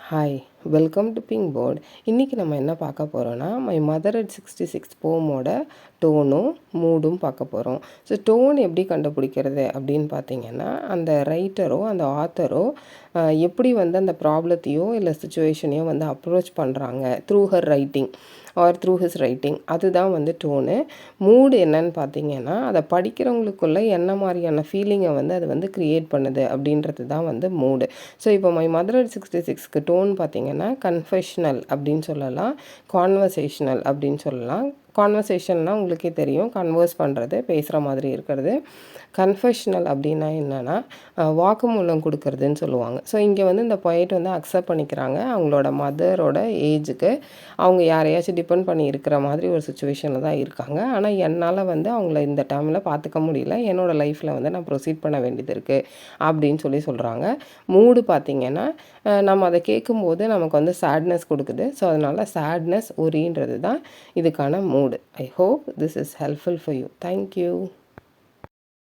Hi, welcome to pink board. இன்றைக்கி நம்ம என்ன பார்க்க போகிறோன்னா, மை மதர் அட் 66 போமோட டோனும் மூடும் பார்க்க போகிறோம். ஸோ டோன் எப்படி கண்டுபிடிக்கிறது அப்படின்னு பார்த்தீங்கன்னா, அந்த ரைட்டரோ அந்த ஆத்தரோ எப்படி வந்து அந்த ப்ராப்ளத்தையோ இல்லை சுச்சுவேஷனையோ வந்து அப்ரோச் பண்ணுறாங்க through her writing R through his writing, அதுதான் வந்து டோனு. மூடு என்னன்னு பார்த்தீங்கன்னா, அதை படிக்கிறவங்களுக்குள்ள என்ன மாதிரியான ஃபீலிங்கை வந்து அது வந்து க்ரியேட் பண்ணுது அப்படின்றது தான் வந்து மூடு. ஸோ இப்போ மை மதர் அட் 66க்கு டோன் பார்த்தீங்கன்னா கன்ஃபெஷ்னல் அப்படின்னு சொல்லலாம், கான்வர்சேஷனல் அப்படின்னு சொல்லலாம். கான்வர்சேஷன்னால் உங்களுக்கே தெரியும், கன்வர்ஸ் பண்ணுறது, பேசுகிற மாதிரி இருக்கிறது. கன்ஃபெஷ்னல் அப்படின்னா என்னென்னா வாக்குமூலம் கொடுக்கறதுன்னு சொல்லுவாங்க. ஸோ இங்கே வந்து இந்த பொயட் வந்து அக்செப்ட் பண்ணிக்கிறாங்க அவங்களோட மதரோட ஏஜுக்கு அவங்க யாரையாச்சும் டிபெண்ட் பண்ணி இருக்கிற மாதிரி ஒரு சுச்சுவேஷனில் தான் இருக்காங்க. ஆனால் என்னால் வந்து அவங்கள இந்த டைமில் பார்த்துக்க முடியல, என்னோடய லைஃப்பில் வந்து நான் ப்ரொசீட் பண்ண வேண்டியது இருக்குது அப்படின்னு சொல்கிறாங்க. மூடு பார்த்திங்கன்னா நம்ம அதை கேட்கும்போது நமக்கு வந்து சேட்னஸ் கொடுக்குது. ஸோ அதனால் சேட்னஸ் ஒரின்றது தான் இதுக்கான mood. I hope this is helpful for you. Thank you.